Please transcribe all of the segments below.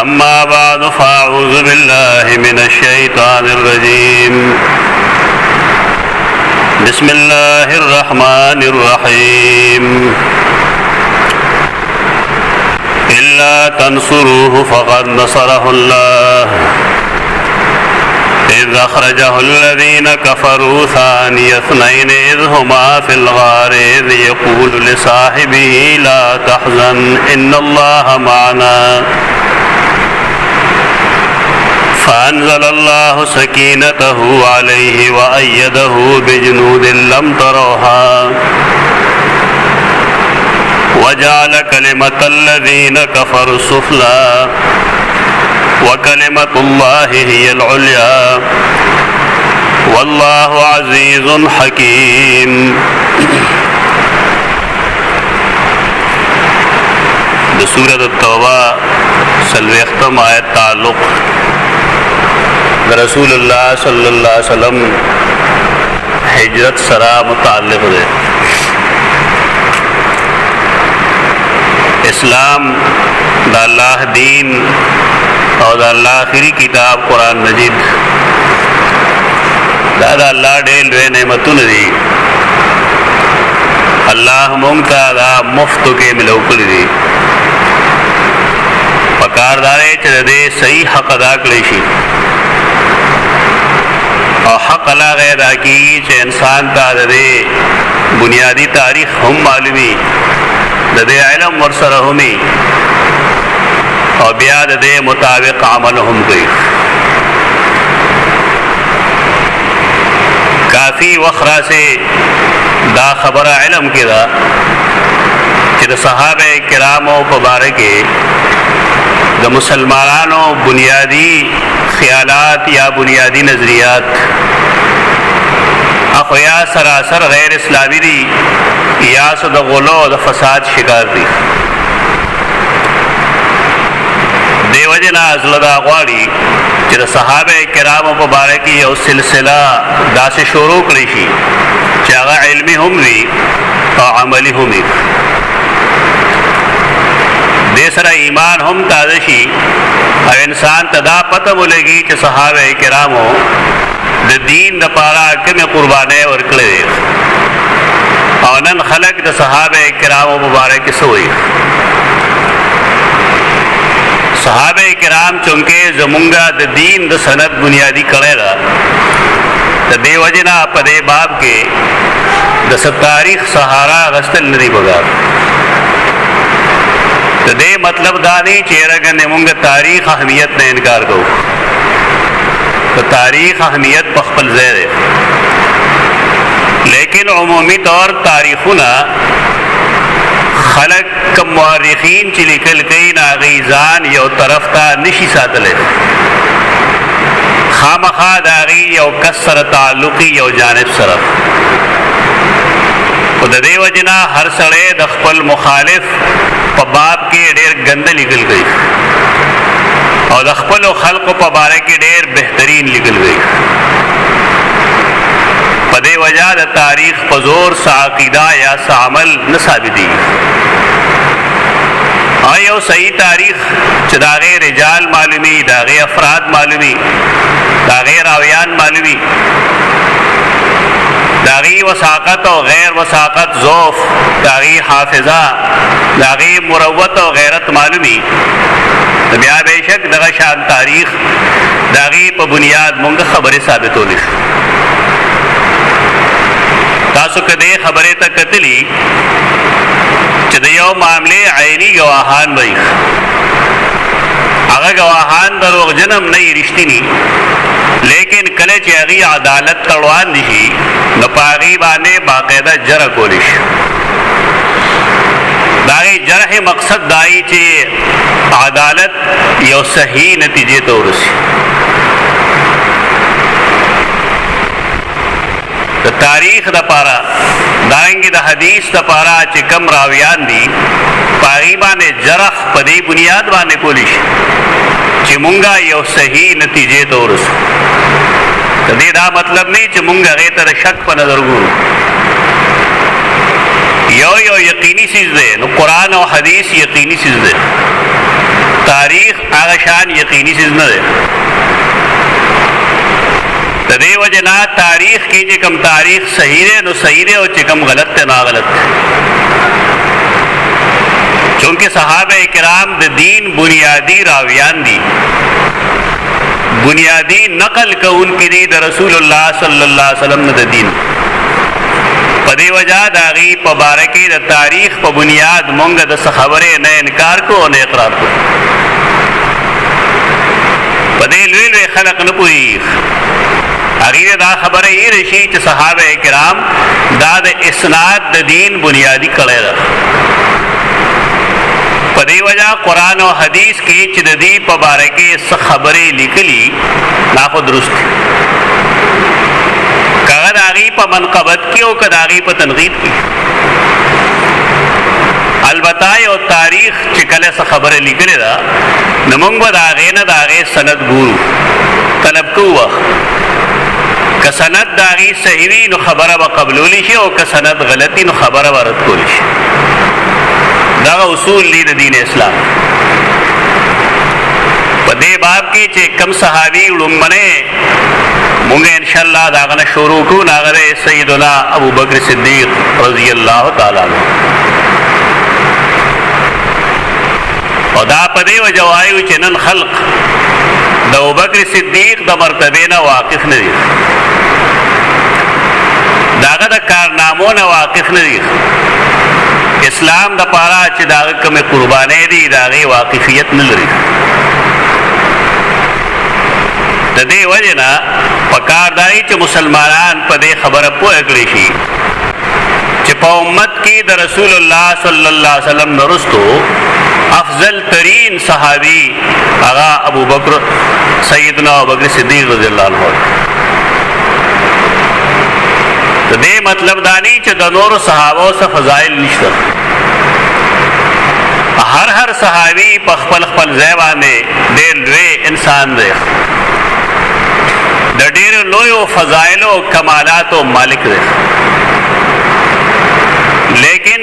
أما بعد فأعوذ بالله من الشيطان الرجيم بسم الله الرحمن الرحيم إلا تنصروه فقد نصره الله إذ أخرجه الذين كفروا ثاني اثنين إذ هما في الغار إذ يقول لصاحبه لا تحزن إن الله معنا فأنزل الله سكينته عليه وأيده بجنود لم تروها وجعل كلمة الذين كفروا السفلى وكلمة الله هي العليا والله عزيز حكيم. بسورة التوبة سلوختم آیت تعلق رسول اللہ صلی اللہ علیہ وسلم ہجرت سرا متعلق ہے. اسلام دا اللہ دین اور دا اللہ آخری کتاب قرآن مجید دا اللہ ڈیل وے نعمتون دی اللہ مونگتا دا مفتو کے ملوکل دی پکار دارے چل دے صحیح حق ادا کلیشی اور حق اللہ غیر کی چھ انسان تا دے بنیادی تاریخ ہم معلومی دے علم ورسر ہمی اور بیاد دے مطابق عمل ہم گئی. کافی وخرا سے دا خبر علم کی دا کہ صحابہ کراموں مبارکے دا مسلمانوں بنیادی خیالات یا بنیادی نظریات اخویا سراسر غیر اسلامی دی یا سو دا غلو دا فساد شکار دی. دے وجنا ازلدہ غواری چرا صحابہ کرام مبارکی او سلسلہ دا سے شروع کلیشی چاگا علمی ہم وی اور عملی ہم وی دے سرا ایمان ہم تازشی اور انسان تدا پتہ ملگی کہ صحابہ کرامو دا دین دا پارا کم قربانے ورکلے اور نن خلق دا صحابہ کرام مبارک سوئی. صحابہ کرام چونکہ زمونگا دا دین دا سند بنیادی کرے گا دا دے وجنا پدے باب کے دا سب تاریخ سہارا غستل ندی بگا دا دے مطلب دانی چیرگن مونگا تاریخ اہمیت نے انکار کو تو تاریخ اہمیت پخپل زیر ہے لیکن عمومی طور تاریخنا خلق کم مورخین چی لکل کئی ناغیزان یو طرف تا نشی ساتلے خامخا داغی یو کسر تعلقی یو جانب صرف خود دے وجنا ہر سڑے دخپل مخالف پا باب کے دیر گند لکل گئی اور دخپل و خلق پا بارے کے دیر بہترین لکل گئی. پدے وجہ دا تاریخ پزور سا عقیدہ یا سا عمل نثابتی آئیو صحیح تاریخ چھ داغے رجال معلومی داغے افراد معلومی داغے راویان معلومی داغی وثاقت و غیر وثاقت ضعف داغی حافظہ داغی مروت و غیرت معلومی بیا بے شک دغا شان تاریخ داغی پا بنیاد منگ خبر ثابت ہو لش تاسو کدے خبریں تک قتلی چدیو معاملے عینی گواہان بیخ اگر گواہان دروغ جنم نئی رشتی نی لیکن کلے چیغی عدالت تڑوان دیشی نپاغی بانے باقیدہ جرح کولش داغی جرح مقصد دائی چے عدالت یو صحیح نتیجے تو رسی دا تاریخ دا پارا دارنگی دا حدیث دا پارا چی کم راویان دی پاغیبان جرح پدی بنیاد بانے کولیش چی منگا یو صحیح نتیجے تو رسو دی دا مطلب نہیں چی منگا غیتر شک پا نظر گورو یو یقینی چیز دے نو قرآن و حدیث یقینی چیز دے تاریخ هغه شان یقیني چیز نه دی. د دې وجه نه تاریخ کې چې کوم تاریخ صحیح دی نو صحیح دی او چې کوم غلط دی نو غلط دی. چونکہ صحابہ کرام د دین بنیادی راویان دي، بنیادی نقل کوونکي دي د رسول الله صلی الله علیه وسلم د دین. په دې وجه د هغې په باره کې د تاریخ په بنیاد مونږ د څه خبرې نه انکار کو او نه اقرار کو. په دې لوی لوی خلق نه پوهېږي، هغې دا خبره یې رشي چې صحابه کرام دا د اسناد د دین بنیادی کړی ده. په دې وجه قرآن او حدیث کې چې د دې په باره کې څه خبرې لیکلي دا خو درست دي، که هغه د هغې په منقبت کې او که د هغې په تنقید کې. البته یو تاریخ چې کله څه خبره لیکلې ده نو موږ به د هغې نه د هغې سند ګورو، طلب کوو وخت. که سند د هغې صحیح وي نو خبره به قبلولی شي او که سند غلطي نو خبره به رد کولی شي. دغه اصول دی د دین اسلام. په دې باب کې چې کم صحابي لومړنی مونږ انشاءالله د هغه نه شروع کوو نو هغه دی سیدنا ابوبکر صدیق رضی الله تعالی عنه. او دا په دې وجه وایو چې نن خلق د ابوبکر صدیق د مرتبې نه واقف نه دي، د هغه د کارنامو نه واقف نه دي. اسلام د پاره چې د هغه کومې قربانۍ دي د هغې واقفیت نه لري. د دې وجې نه پکار دا چې مسلمانان په دې خبره پوه کړي شي چې په امت کې د رسول الله صلی الله علیه وسلم نه وروستو افضل ترین صحابي هغه ابوبکر سیدنا ابوبکر صدیق رضی الله عنه. د دې مطلب دا نه چې د نورو صحابو څخه فضایل نشته. هر صحابي په خپل خپل ځای باندې ډېر لوی انسان دی، د ډېرو لویو فضایلو او کمالاتو مالک دی. لیکن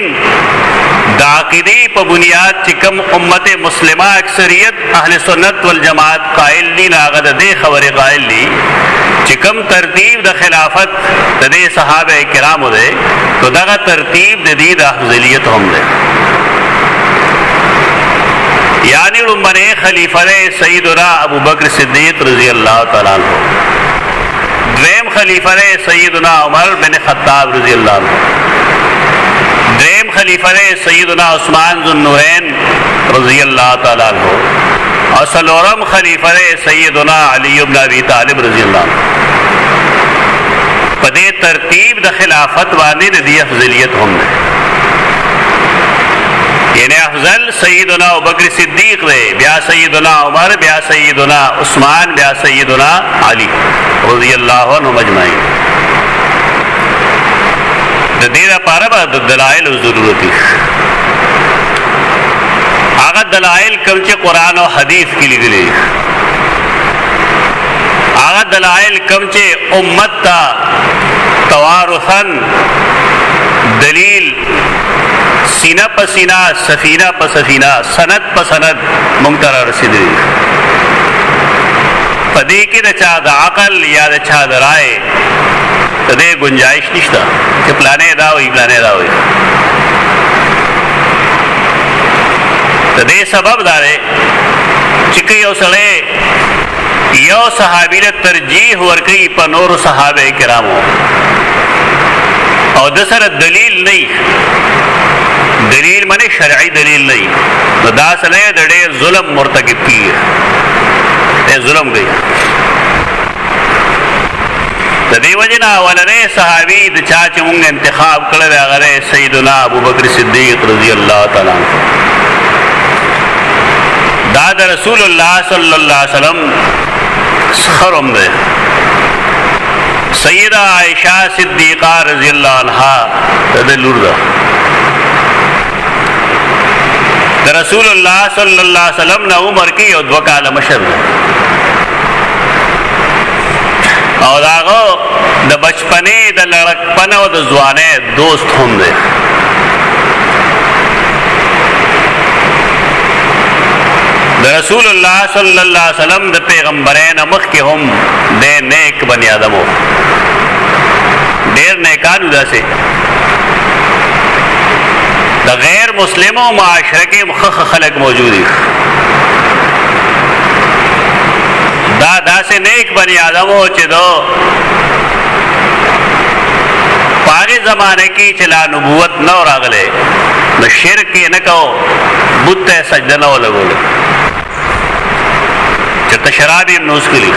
د عقیدې په بنیاد چې کوم امت مسلمه اکثریت اهل سنت والجماعت قائل دي نو هغه د دې خبرې قائل دي چې کوم ترتیب د خلافت د دې صحابه کرامو دی نو دغه ترتیب د دې د افضلیت هم دی. یعنی لومړی خلیفه دی سیدنا ابوبکر صدیق رضی الله تعالی عنہ، دویم خلیفه دی سیدنا عمر بن خطاب رضی الله عنہ، دریم خلیفہ دے سیدنا عثمان ذو النورین رضی اللہ تعالی عنہ، اور سلورم خلیفہ دے سیدنا علی بن ابی طالب رضی اللہ عنہ. پدے ترتیب د خلافت باندې د دې افضلیت هم ده. یعنی افضل سیدنا ابوبکر صدیق دے، بیا سیدنا عمر، بیا سیدنا عثمان، بیا سیدنا علی رضی اللہ عنہ مجمعین. د دې لپاره به د دلایل ضرورت دي. هغه دلایل کوم چې قرآن او حدیث کې لیکلي، هغه دلایل کوم چې امت ته توارثاً دلیل سینه په سینه، سفینه په سفینه، سند په سند موږ ته رارسېدلي. په دې کې د چا د عقل یا د چا د رائے د دې گنجائش نشته چې پلانې دا وي پلانې دا وي. د دې سبب دا دی چې که یو سړی یو صحابي له ترجیح ورکوي په نورو صحابه کرامو او د سره دلیل نه، دلیل معنی شرعي دلیل نه، نو دا سړی د ډېر ظلم مرتکب کیږي، ظلم کوي. د دې وجې نه اولنی صحابي د چا چې مونږ انتخاب کړی دی هغه دی سیدنا ابوبکر صدیق رضی الله تعالی عنہ. دا د رسول الله صلی الله علیه وسلم خرم دی. سیدہ عائشہ صدیقہ رضی اللہ عنہا د لور ده. د رسول الله صلی الله علیه وسلم نه عمر کې یو 2 کاله مشر ده او داغه د بچپنې د لړکپن او د ځوانۍ دوست هم دی. د رسول الله صلی الله علیه وسلم د پیغمبرین مخکې هم د نیک بنی آدمو ډېر نیکانو داسې د غیر مسلمو معاشره کې مخخ خلق موجود دي دا داسې نیک بنی آدمو چې دو پاغه زمانه کې چې لا نبوت نو راغله نو شرک نه کو بت سجده نه ولګول چې تشراب نوز کلی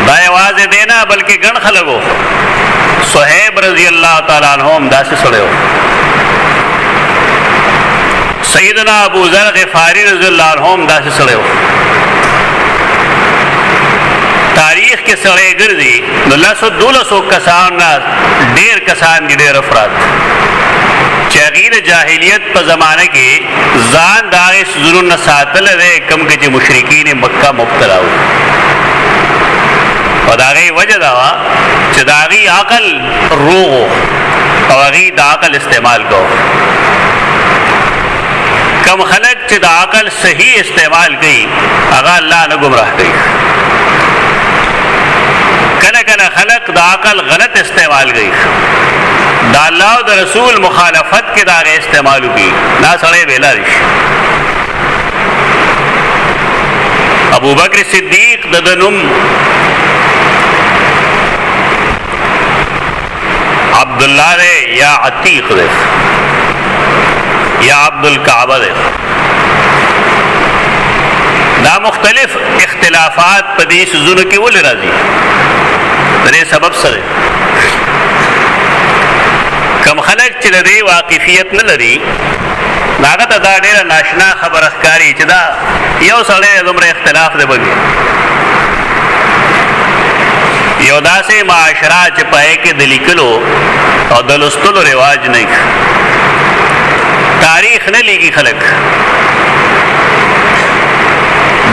دا आवाज دینا بلکې ګڼ خلکو صہیب رضی اللہ تعالی عنہم داسې سړیو سیدنا ابو ذر غفاری رضی اللہ عنہم داسې سړیو تاریخ کې سړی ګرځي نو 1200 کسان ډېر کسان دي ډېر افراد چې غیر جاهلیت په زمانه کې ځان داغه سزرون ساتل لري کم کې چې مشرکین مکه مبتلا وو او داغه وجه دا چې داغي عقل روغ او غي د عقل استعمال کو کم خلق چې د عقل صحیح استعمال کوي هغه الله نه گمراه کوي کله خلق د عقل غلط استعمال کوي دا الله او د رسول مخالفت کې دا غي استعمال کوي نا سړی ویلا دي ابو بکر صدیق ددنم عبداللہ دے یا عتیق دے یا عبد الکعبہ دے دا مختلف اختلافات پدیس زنو کی ولی راضی دنے سبب سرے کم خلق چی دے واقفیت نلری ناغت دا دیر ناشنا خبر اخکاری چی دا یو سڑے دمر اختلاف دے بگی یو داسې معاشره چې پای کې د لیکلو او د لوستلو رواج نه تاریخ نه لیکي خلک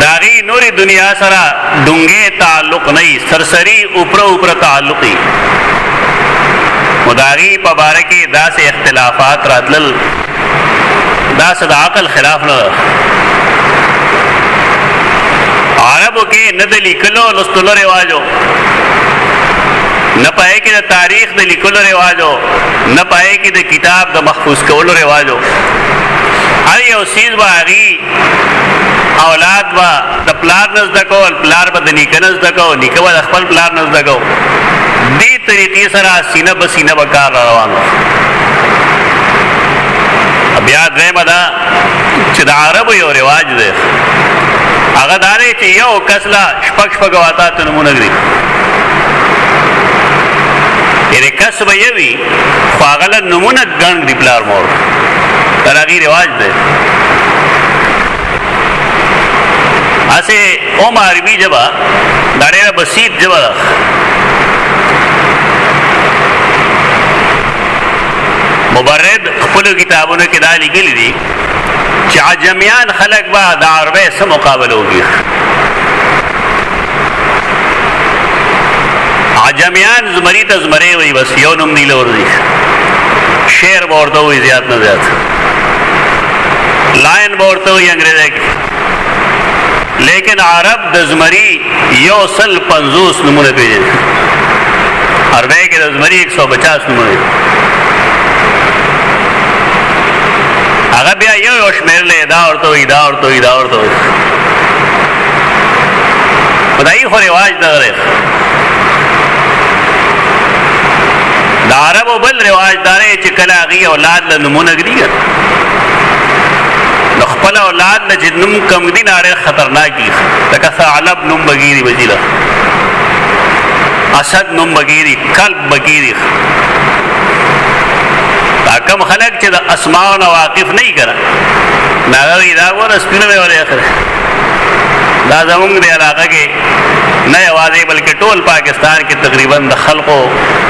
داغي نوري دنیا سره ډونګې تعلق نه سرسری اوپر تعلقي مداري په باره کې داسې اختلافات راتلل داسې د عقل خلاف نه عربو کې نه د لیکلو لوستلو رواجو نه پای کې د تاریخ د لیکلو رواجو نه پای کې د کتاب د محفوظ کولو رواجو هر یو سیز باغی اولاد با د پلار نزد کول پلار به د نیکه نزد کو نیکه به د خپل پلار نزد کو دې طریقې سره سینه به سینه به کار روانو بیا درېمه ده چې د عربو یو رواج دی هغه دا دی چې یو کس له شپږ واته نمونه ږدي یعنی کس به یوي خو هغه له نمونه ګڼ دي پلار مور دا هغې رواج دی هسې اوم عربي ژبه دا ډېره بسیط ژبه ده مبرد خپلو کتابونو کې دا لیکلي دي چې عجمیان خلق به د عربۍ څه مقابله وکړي عجمیان زمری ته زمری وي بس یو نوم دی لورځي شعر به ورته وي زیات نه زیات لاین به ورته وي انګریزی کې لیکن عرب د زمری 150 نمونه پېژني عربۍ کې د زمری 150 نمونه هغه بیا یو شمېر له دا ورته وي خدای خو رواج دغه د عربو بل رواج داره چې کله هغې اولاد له نومونه ږدي نو خپل اولاد له چې نوم کم ږدي نه ډېر خطرناک دي لکه ثعلب نوم به ږدي وجیله اسد نوم به ږدي کلب به ږدي دا کم خلک چې د اسماء نه واقف نه وي که نه نو هغه وایي دا ګوره سپینه مې ولې اخره دا زمونږ د علاقه کې نه یوازې بلکې ټول پاکستان کې تقریبا د خلقو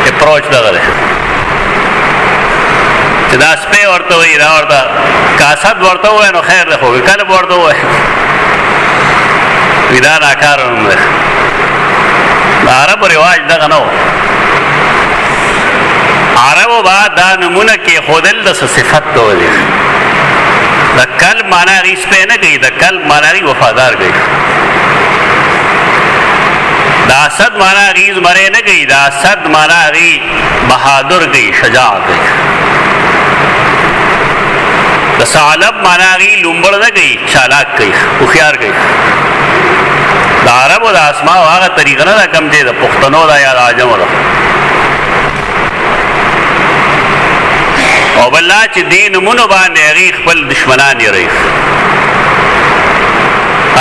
اپروچ دغه دی چې دا سپی ورته وایي دا ورته که اسد ورته ووایي نو خیر دی خو کلب ورته ووایي وایي دا ناکاره نوم دی د عربو رواج دغه نه و عربو با دا نمونه کې خودل د صفت ته وایي د کلب معنا معنا غي سپه نه کوي، د کلب معنا غي وفادار کوي. د اسد معنا غي زمره نه کوي، د اسد معنا غي بہادر کوي، شجاع کوي. د ثعلب معنا غي لومبړ نه کوي، چالاک کوي، هوښیار کوي. د عربو د اسماء هغه طریقه نه ده کم چې د پښتنو ده یا د عجمو ده. او بله چې دې نومونو باندې هغې خپل دشمنان یې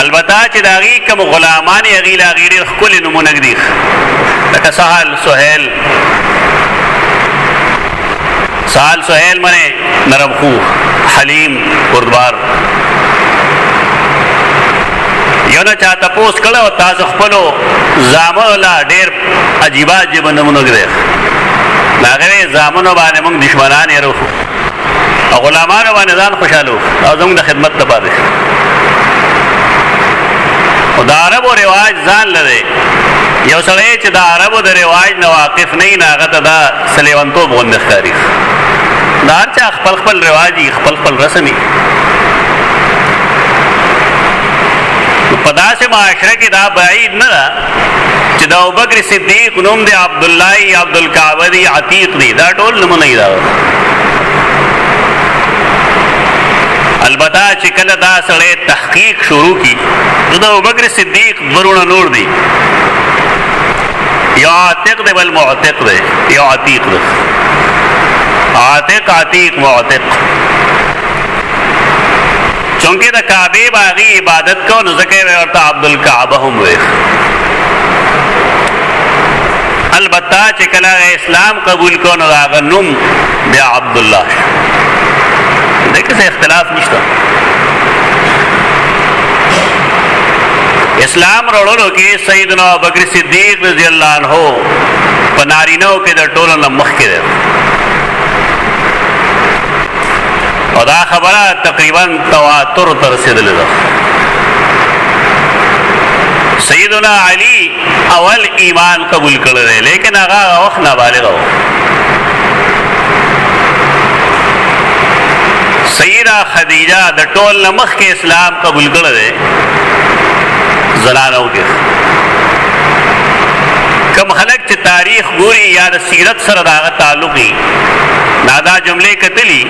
البته چې د هغې کوم غلامان یې هغې له هغې ډېر ښکلي نومونه ږدي، لکه سهل، سهیل منې نرم خو، حلیم، بردبار. یو نه چا تپوس کړی او تاسو خپلو زامنو له ډېر عجیبه عجیبه نومونه ږدي. د هغې زامنو باندې موږ دشمنان یې روښو او غلامانو باندې ځان خوشحاله وو او زموږ د خدمت لپاره. خو د عربو رواج ځان لري. یو سړی چې د عربو د رواج نه واقف نه وي نو هغه ته دا سلیونتوب غوندې ښکاري. د هر چا خپل خپل رواج وي، خپل خپل رسم وي. په داسې معاشره کې دا بعید نه ده چې د ابوبکر صدیق نوم دی عبدالله دی، عبدالکعبه دی، عتیق دی، دا ټول نومونه یې دا. البته چې کله دا سړی تحقیق شروع کی نو د ابوبکر صدیق ورونه نور دی، یو عاتق دی بل معتق دی، یو عتیق دی. عاتق، عتیق، معتق. چونکه د کعبې باغی عبادت کو نو ځکه یې ورته عبدالکعبه هم وی. البته چې کله اسلام قبول کو نو هغه نوم بیا عبدالله شو. دغه څه اختلاف نشته. اسلام وروړو کې سیدنا ابوبکر صدیق رضی الله عنه په نارینهو کې د ټولو نه مخکې دی او دا خبره تقریبا تواتر ته رسېدلې ده. سیدنا علی اول ایمان قبول کړی دی لیکن هغه وخت نابالغ و. سیدہ خدیجه د ټول نه مخکې اسلام قبول کړی دی زنانو کې. کم خلق چې تاریخ ګوري یا د سیرت سره د هغه تعلق وي دا جملې کتلی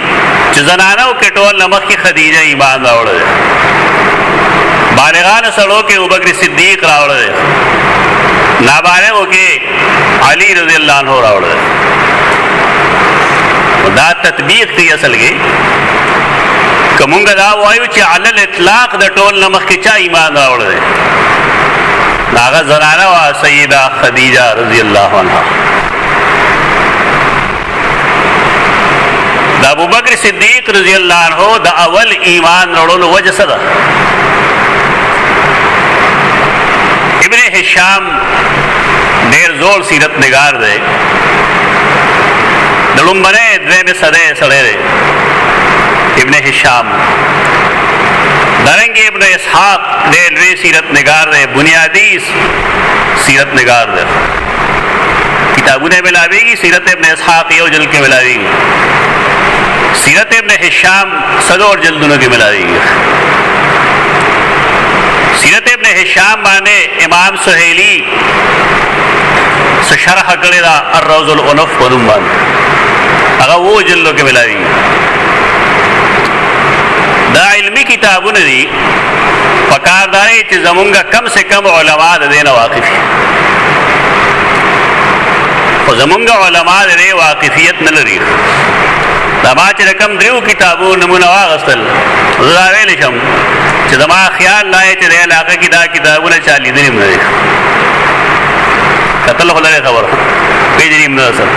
چې زنانو کې ټول نه مخکې خدیجه ایمان راوړی دی، بالغانو سړو کې ابوبکر صدیق راوړی دی، نابالغو کې علی رضی الله عنه راوړی دی. دا تطبیق دی اصل کې که مونږ دا وایو چې علی الاطلاق د ټول نه مخکې چا ایمان راوړی دی هغه زنانه وه سیده خدیجه رضی الله عنها. د ابوبکر صدیق رضی الله عنه د اول ایمان وروړلو وجه څه ده؟ ابن هشام ډېر زوړ سیرت نگار دی، د لومړنۍ دویمې صدۍ سړی دی ابن هشام. دارنګې ابن اسحاق ډېر لوی سیرت نگار دی، بنیادی سیرت نگار دی. کتابونه ملاویږي، سیرت ابن اسحاق یو جلد کې ملاویږي، سیرت ابن هشام صدور جلدونو کې ملاویږي. سیرت ابن هشام باندې امام سہیلی څه شرح کړې ده الروض العنف په نوم باندې، هغه اووه جلدو کې ملاویږي. دا علمی کتابونه دي، پکار دا دی چې زمونږ کم سے کم علما د دې نه واقف شي. خو زمونږ علما د دې واقفیت نه لري. دا ما چې رقم دریو کتابو نمونه واغستل زه دا ویلی شم چې زما خیال دا چې د علاقه کې دا کتابونه چا لیدلي هم نه دي، کتل خو لرې خبره پېژني هم نه اصل.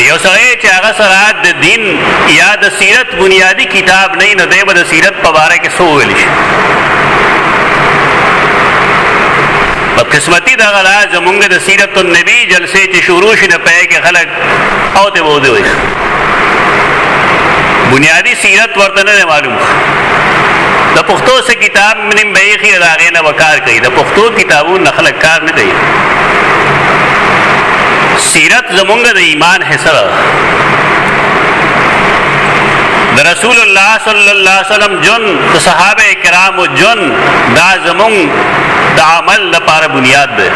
یو سړی چې هغه سره د دین یا د سیرت بنیادی کتاب نه وي نو دی به د سیرت په باره کې څه وویلی شي. بدقسمتي دغه ده زمونږ د سیرت النبي جلسې چې شروع شي نو په هغې کې خلک او ته به ودې وایي، بنیادي سیرت ورته نه دی معلوم. د پښتو څه کتاب نیم به ایښي د هغې نه به کار کوي، د پښتو کتابونو نه خلک کار نه کوي. سیرت زمونږ د ایمان حصه ده. د رسول الله صلی الله علیه وسلم جن د صحابه کرامو جن دا زمون د عمل لپاره بنیاد ده.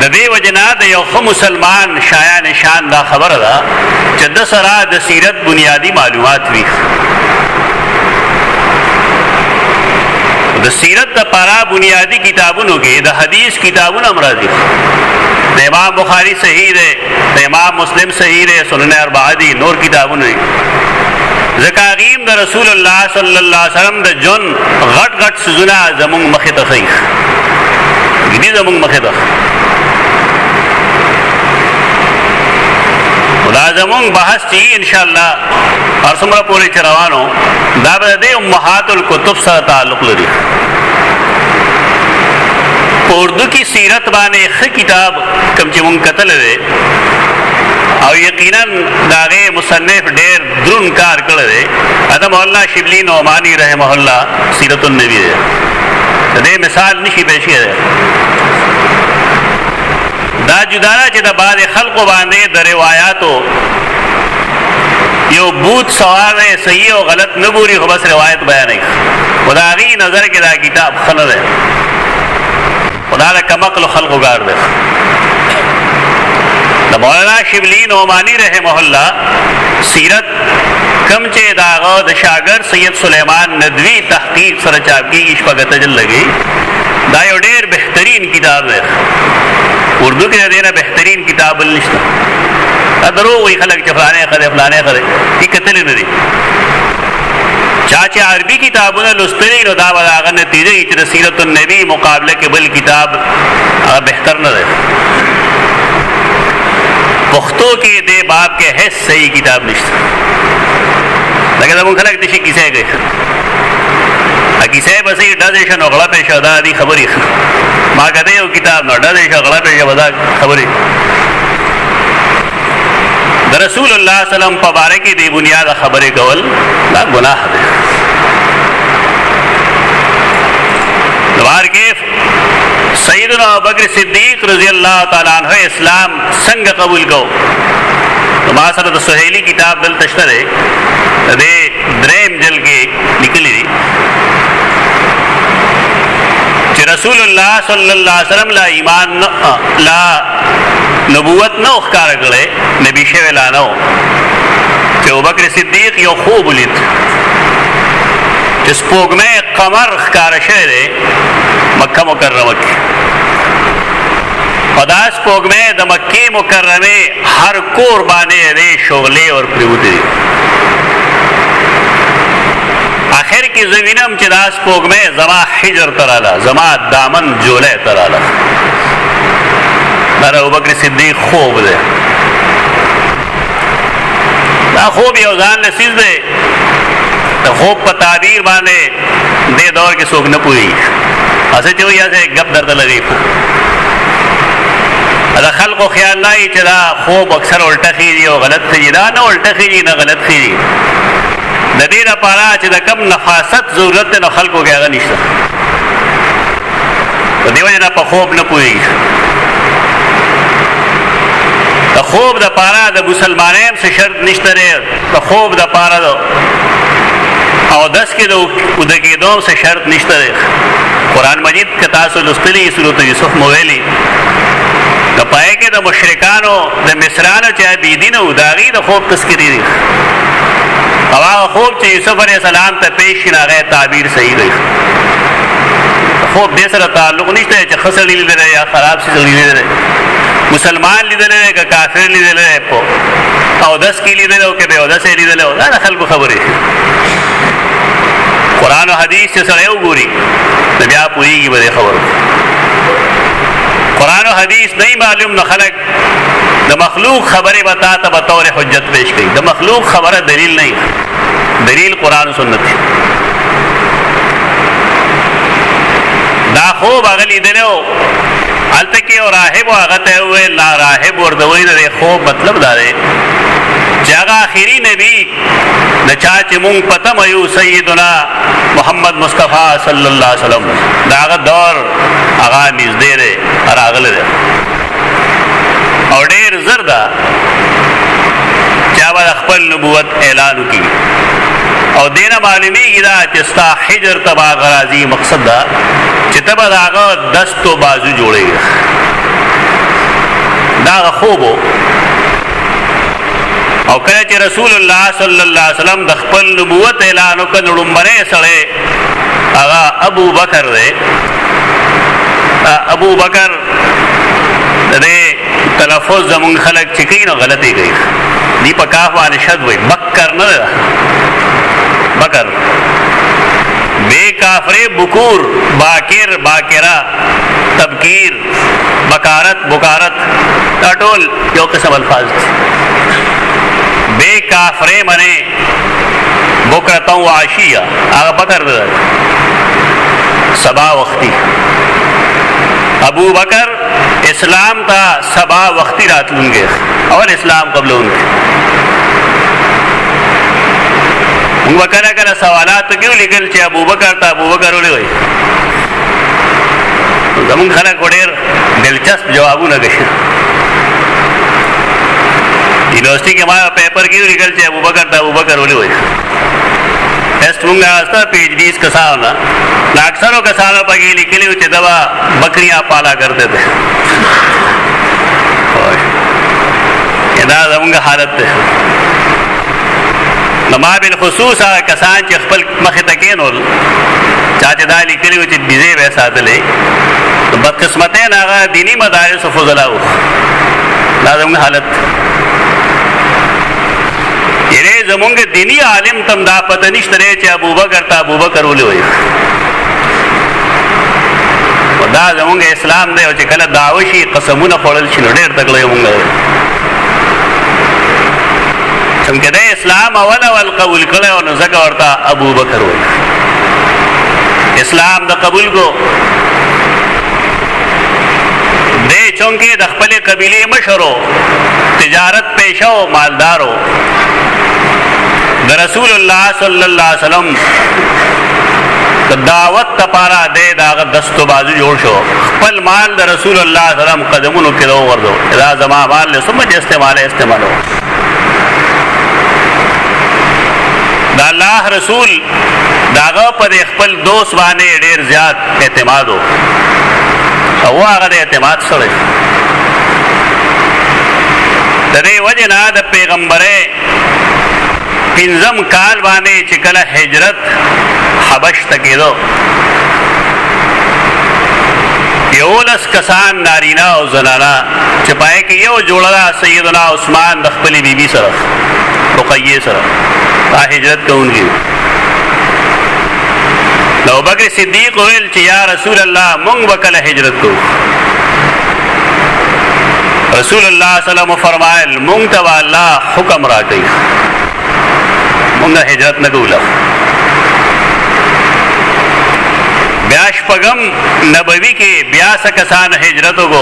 د دې وجنا د یو ښه مسلمان شایان شان دا خبره ده چې د سره د سیرت بنیادی معلومات وي. د سیرت لپاره بنیادی کتابونو کې د حدیث کتابونه مرادي. د امام بخاری صحیح ده، د امام مسلم صحیح ده، سنن اربعه دي، نور کتابونه دي. زکاریم د رسول الله صلی الله علیه وسلم د جن غټ غټ سزونه زمون مخه ته خي دي زمون مخه ته دا زمون بحث چی ان شاء الله ارسمره پوری چروانو دا به د امهات الکتب سره تعلق لري. اردو کی سیرت باندې ښه کتاب کوم چې مونږ کتل دی او یقینا داغه مصنف ډېر درون کار کړی دی اته مولانا شبلی نعمانی رحمه الله سیرت النبی دی. دې مثال نشي پیش کړی. دا جدارا چې د بعض خلقو باندې د روایتو یو بوت سوال ہے صحیح او غلط نه ګوري خو بس روایت بیانوي. خدایي نظر کې دا کتاب خنه ده. خدا له کمقل خلقو ګار ده. د مولانا شبلی نعمانی رحمه الله سیرت کم چې داغه د شاګرد سید سلیمان ندوی تحقیق سره چاپ کیږي شپږ تجل لګي. دا یو ډېر بهترین کتاب ده. اردو کې دینه بهترین کتاب نشته. دا درو وی خلک چې فلانه خره کی کتل نه دي. چاچا عربي کتابونه لوستلې نو دا ولاغه نتیجه چې سیرت النبی مقابله کې بل کتاب هغه بهتر نه ده. پښتو کې دې باب کې هیڅ صحیح کتاب نشته. لکه دا مونږ خلک د شي کیسه کوي. کیسه بسې ډزې شنو غلا په شاده دي خبرې ما کده یو کتاب نو ډزې شنو غلا په ودا خبرې د رسول الله صلی الله علیه وسلم په باره کې دی بنیاد خبرې کول دا ګناه ده. دوار کې سیدنا ابوبکر صدیق رضی الله تعالی عنہ اسلام څنګه قبول کو. ما سره د سہیلی کتاب دل تشتره دې دریم جل کې لیکلي دي چې رسول الله صلی الله علیه وسلم لا ایمان لا نبوت نو ښکار کړي نبی شوی لا نو چې ابوبکر صدیق یو خوب ولید چې سپوږمۍ قمر ښکار شوی دی مکه مکرمه کې. خدا سپوږمۍ د مکې مکرمه هر کور باندې دې شغلې اور پریوتی دي. آخر کی زمینم چې دا سپوږمۍ زما حجر تراله زما دامن جوله تراله. دا ابوبکر صدیق خوب ده. دا خوب یو ځان لسیز ده. دا خوب په تعبیر باندې دې دور کې څوک نه پوي. اسه چې ویا سه غب درته لګي. دا خلقو خیال نه چې دا خوب اکثر الټه خيږي او غلط خيږي. دا نه الټه خيږي نه غلط خيږي. د دې لپاره چې د کم نفاست ضرورت نه خلکو کې هغه نشته. په دې وجه نه په خوب نه پوهېږي. د خوب د پاره د مسلمانانو څه شرط نشته دی. د خوب د پاره او داس کې د وده کېدو څه شرط نشته دی. قرآن مجید که تاسو لوستلی سورۃ یوسف مو ویلي د پای کې د مشرکانو د مصرانو چې بيدینه و داغي د خوب تذکری دی. او هغه خوب چې یوسف علیه السلام ته پیش شي هغه تعبیر صحیح دی. خوب دې سره تعلق نشته چې خسر لیدل یا خراب شي لیدل. مسلمان لیدل که کافر لیدل او داس کې لیدل او کې به داس لیدل دا خلکو خبرې. قرآن او حدیث سره یو ګوري د بیا پوریږي به خبرو. قرآن او حدیث نه معلوم نه خلق د مخلوق خبره بتا ته به طور حجت پیش کړي. د مخلوق خبره دلیل نه، دلیل قرآن او سنت. دا خوب هغه لیدلو هلته کې او راهب هغه ته وویل لا راهب ورته وایي د خوب مطلب دا دی چې هغه آخري نبی د چا چې مونږ پته مایو سیدنا محمد مصطفی صلی الله علیه وسلم دا هغه دور هغه نږدې دی راغلی دی او ډېر زر ده چې هغه خپل نبوت اعلان وکړي او دینه معلومیږي دا چې ستا حجر تبا غرازي مقصد دا چې تبا داغه دست و بازو جوړېږي دا خوبو او کله چې رسول الله صلی الله علیه وسلم د خپل نبوت اعلان وکړ لومړی سړی هغه ابو بکر دی ابو بکر دې تلفظ زمون خلک چې کوي نو غلطي کوي دی په کاف باندې شد وي بکر نه بکر بے کافر بکور باکر باکرا تبکیر بکارت بکارت دا ټول یو قسم الفاظ دي بے کافر منه بکرتا و عشیه هغه بکر ده سبا وختي ابو بکر اسلام تا سبا وقتی راتلونگے اول اسلام قبلونگے وہ کلا کلا سوالات کیوں لکل چے ابو بکر تا ابو بکر ہولے ہوئی زمان خلق وڈیر دلچسپ جوابو نگشن یونیورسٹی کے ماں پیپر کیوں لکل چے ابو بکر تا ابو بکر ہولے ہوئی ٹیسٹ مونگا آستا پیج 20 کسانا اکثروں کسانوں پاکی لکلی ہوچے دبا بکریاں پالا کرتے تھے دا زمونگا حالت تے نما بالخصوص کسان چی خپل مخی تکینول چاچے دا لکلی ہوچے بیزے بیسا دلے بدقسمتین آغا دینی مدارس و فضلاو دا زمونگا حالت یعنی زمونگا دینی عالم تم دا پتہ نشترے چی ابو بکر تا ابو بکر ہولی ہوئی دا زمونږ اسلام دی او چې کله دعوه شي قسمونه خوړل شي نو ډېر تکړه یې مونږ څنګه د اسلام اول قبول کړی او نو ځکه ورته ابو بکر وایي اسلام د قبول کو دی چونکې د خپلې قبیلې مشر و تجارت پیشه و مالدار و د رسول الله صلی الله علیه وسلم دعوت تپارا دے داغ دست و بازو جوڑ شو خپل مال دا رسول اللہ صلی اللہ علیہ وسلم قدمونو کدو وردو اذا زمان مال لے سمجھ استعمالو دا اللہ رسول داغا پر خپل دوست بانے دیر زیاد اعتمادو او آغا دے اعتماد سڑے دے وجنا دا پیغمبرے پنزم کال بانے چکل حجرت حبش تکیدو یولس کسان نارینا او زنانا چپائے کہ یو جوڑا سیدنا عثمان دخپلی بی بی سرف رقیہ سرف تا حجرت کون کی لو بکر صدیق ویل چی یا رسول اللہ منگ بکل حجرت کو رسول اللہ صلی اللہ علیہ وسلم فرمائل منگ تبا اللہ حکم را کئی منگا حجرت نگولا بیاش پگم نبوی کے بیاس کسان حجرتوں کو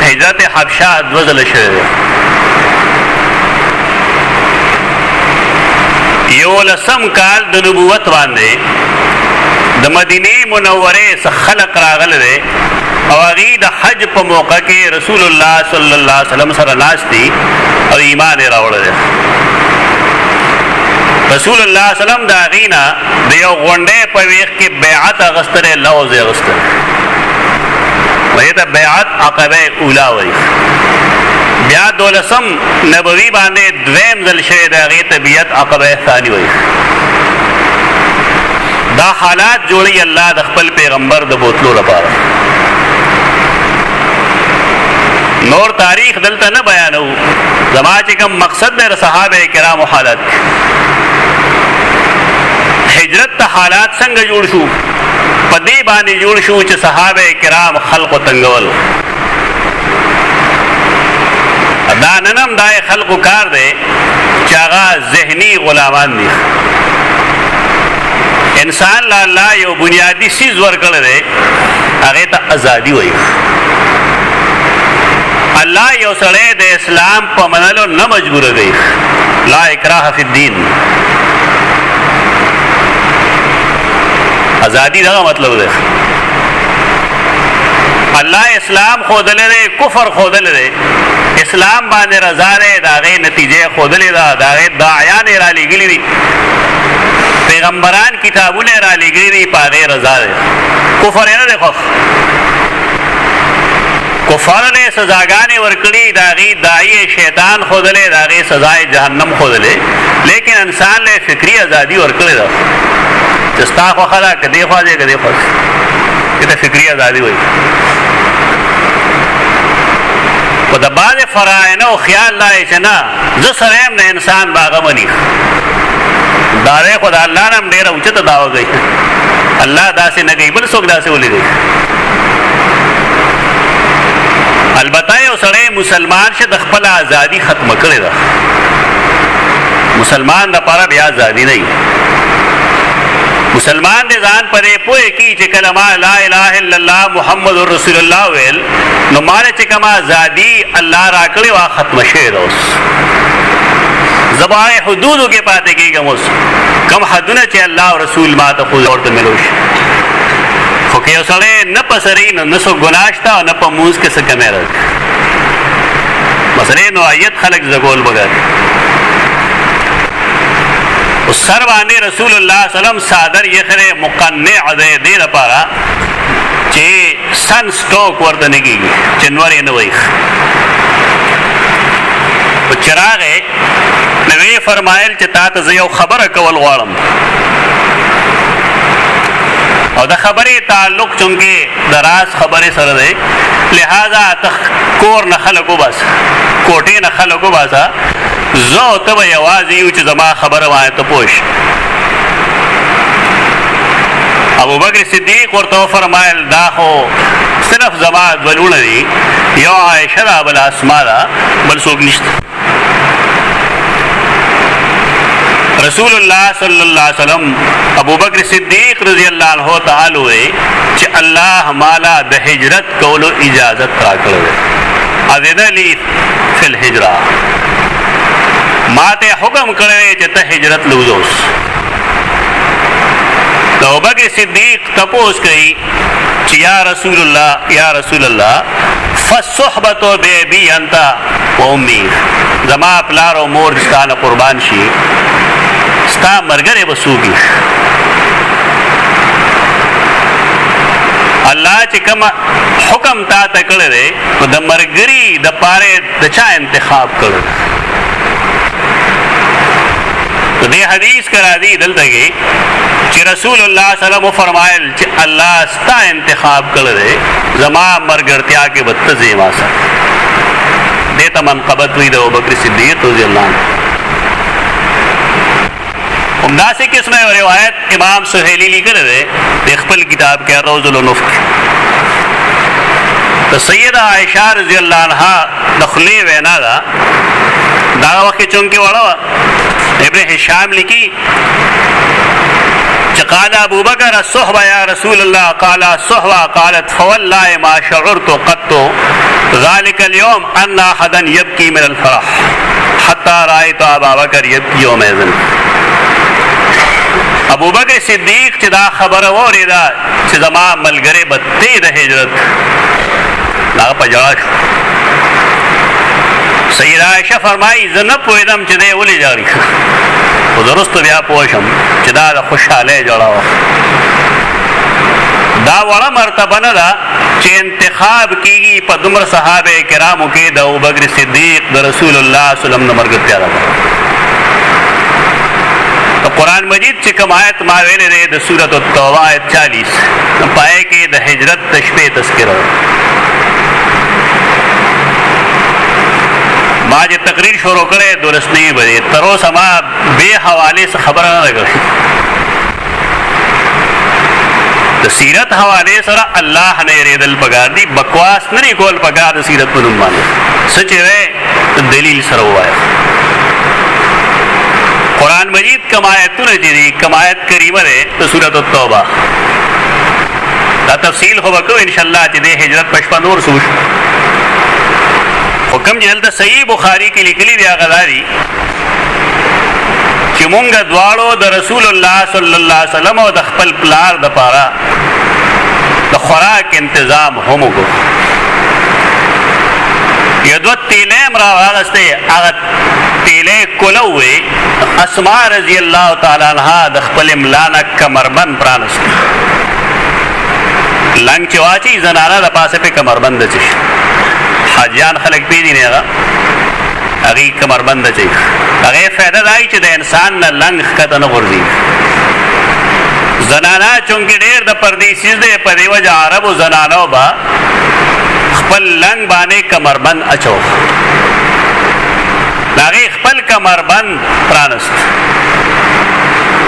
حجرت حبشہ دوزل شد یولسم کال د نبوت باندې د مدینه منوره څخه خلق راغل دي او هغه د حج په موقع کې رسول الله صلی الله علیه وسلم سره ناشتي او ایمان راوړل رسول الله صلی الله علیه وسلم دا غینا د یو غونډه په ویخ کې بیعت اغستره لوز اغستره وې دا بیعت عقبه اوله وای بیا دولسم نبوی باندې دویم ځل شوی د هغې طبیعت عقبه ثانی وای دا حالات جوړي الله د خپل پیغمبر د بوتلو لپاره نور تاریخ دلته نه بیانو زما چې کوم مقصد د صحابه کرام حالات هجرت ته حالات څنګه جوړ شو پدې باندې جوړ شو چې صحابه کرام خلق تنگول دا ننم دای خلق کار دی چې هغه ذهني غلامان دي انسان لا الله یو بنیادی چیز ورکړل دی هغه ته ازادي وایي الله یو سړی د اسلام په منلو نه مجبور دی لا اکراه فی الدین ازادی دا مطلب دی الله اسلام خودل دی کفر خودل دی اسلام باندې رضا ده دا غي نتیجه خودلې ده دا غي داعیان را لګلې دي پیغمبران کتابونه را لګلې دي پاره رضا ده کفر نه ده کفار نے سزاګانې ورکړي دا غي داعی شیطان خودلې دا غي سزای جهنم خودلې لیکن انسان له فکری ازادي ورکړي دا چستا خو خلا کدي خواځي کدي خواځي دا فکری ازادي وایي په د باندې فرایض او خیال لای چې نه زه سره نه انسان باغه مني دارې خدای الله نام ډېر اوچته داوا کوي الله داسې نه کوي بل څوک داسې ولې کوي البته یو سړی مسلمان شه د خپل ازادي ختم کړي ده مسلمان د پاره بیا ازادي نه مسلمان دې ځان پرې پوهه کی چې کلمه لا اله الا الله محمد رسول الله ویل نو مال چې کما ازادي الله راکړي وا ختم شي اوس زبای حدودو کې پاتې کېږم اوس کم حدونه چې الله او رسول ما ته خو ورته ملوش خو که یو سړی نه پسري نه سو ګناشتا نه په موز کې څه کمه راځي مثلا نو آیت خلق زګول بغیر سر باندې رسول الله سلام صادر یې خره مقنع ده دې لپاره چې سن سټوک ورته نه کیږي جنوري نه وای او چراغ نبی فرمایل چې تا ته یو خبره کول غواړم او دا خبره تعلق چونکه دراز خبره سره ده لہذا کور نه خلکو بس کوټې نه خلکو باسا زه ته به یوازې یو چې زما خبره وایي ته پوښ ابو بکر صدیق ورته فرمایل دا خو صرف زما ولونه دي یو عائشه را بل اسماء را بل څوک نشته رسول الله صلی الله علیه وسلم ابو بکر صدیق رضی الله عنه تعالی چې الله مالا د هجرت کولو اجازت راکړه اذن لی فی الهجره ماته حکم کړی چې ته هجرت لوزوس ابو بکر صدیق تپوس کوي چې یا رسول الله فالصحبه بی انت و امي زما پلار او مور ستانه قربان شي ستا مرګره وسوږي الله چې کوم حکم تا ته کړی دی د مرګري د پاره د چا انتخاب کړو دې حدیث کرا دی دلته کې چې رسول الله صلی الله علیه وسلم فرمایل چې الله ستا انتخاب کړی دی زما مرګرتیا کې بدتزي واسه دې ته منقبت وی د ابوبکر صدیق رضی الله عنه همدا سے قسمه روایت امام سہیلی لیکل دی د خپل کتاب کې روض الانف د سیدہ عائشہ رضی الله عنها دخلی وینا دا وخت چونکه وړه ابن هشام لیکي قال ابو بکر الصحبه یا رسول الله قال الصحبه قالت فوالله ما شعرت قط ذلك اليوم ان احدا يبكي من الفرح حتى رايت ابا بکر يبكي يومئذ ابو بکر صدیق چې دا خبره وریدا چې زما ملګری بته د هجرت لا پجاش سیدہ عائشہ فرمائی زنه پویدم چې دی ولې جاړي خو درست بیا پوښم چې دا د خوشاله جوړاو دا وړه مرتبه نه ده چې انتخاب کیږي په دومره صحابه کرامو کې د ابوبکر صدیق د رسول الله صلی الله علیه وسلم نمبر پیدا قرآن مجید چې کوم آیت ما ویلې ده د سورۃ التوبه آیت 40 پای کې د هجرت تشبیه تذکرہ ما چې تقریر شروع کړې دورسنی بده تر اوسه ما به حواله څخه خبره نه کړې د سیرت حواله سره الله نه ریدل پګار دی بکواس نه کول پګار د سیرت په نوم باندې سچ وې دلیل سره وایي قرآن مجید کمایتونه دي کمایت کریمه ده د سورۃ التوبه دا تفصیل خو وکړو ان شاء الله چې د هجرت پښپا نور سوش حکم جلد صحیح بخاری کې لیکلي دی غزاری چې مونږه دواړو د رسول الله صلی الله علیه وسلم او د خپل پلار د پاره د خوراک تنظیم هم وکړو یدو تیلیم را واغسته هغه تیلې کولوي اسماء رضی الله تعالی عنها د خپل املانا کمربند پرانست لنګ چواچی زنانه د پاسه په کمربند چي حاجیان خلک پیډی نه هغه کمربند چي هغه فائدہ دای چې د انسان نه لنګ کته نه ورځي زنانا چونکی ډېر د پردیسیز دی په دی وجه عربو زنانو با خپل لنګ باندې کمربند اچو هغه خپل کمربند پرانست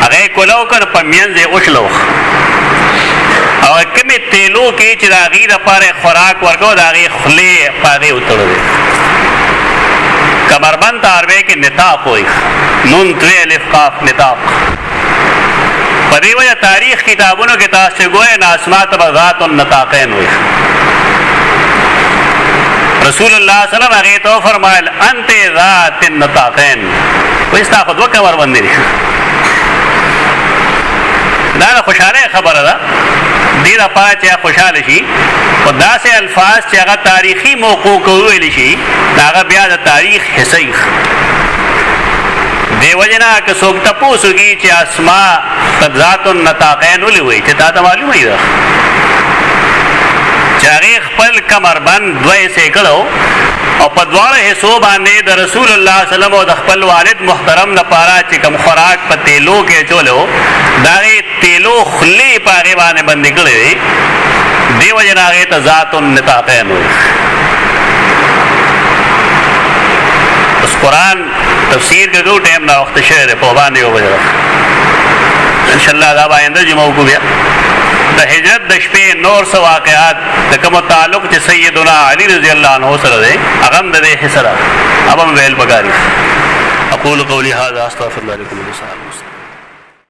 هغه کولو کنه په مینځه اوښلو او کمی تیلو کې چې دا غیر لپاره خوراک ورکو دا غي خلی پاره وتړل کمربند عربی کې نطاق وي نون تری الف قاف نطاق په دې وجه تاریخ کتابونو کې تاسو ګوئ ناسمات بذات النطاقین وي رسول الله صلی الله علیه وسلم هغه تو فرمایل انت ذات النطاقین وستا خود وکور باندې دا خوشاله خبره ده دې د پاره چې خوشاله شي او داسې الفاظ چې هغه تاریخي موقوع کوي شي هغه بیا د تاریخ حصہ دیو جنا که څوک تاسو کې چې اسماء ذات النطاقین ولې وي چې دا معلومه ده چاغه خپل کمربند دوی سیکړو او په دواړه حصو باندې د رسول الله صلی الله علیه وسلم او د خپل والد محترم لپاره چې کوم خوراک په تیلو کې چولو دا تیلو خلی پاره باندې باندې کړی دیو جناغه ته ذات النطاقین وي اس قرآن تفسیر کې کوم ټیم نه وخت شعر په باندې وځه ان شاء الله دا باندې جمعو کو بیا د هجرت د شپې نور سو واقعات د کوم تعلق چې سیدنا علی رضی الله عنه سره دی هغه د دې حصہ ابم ویل بګاری اقول قولی هذا استغفر الله لكم ولسائر المسلمين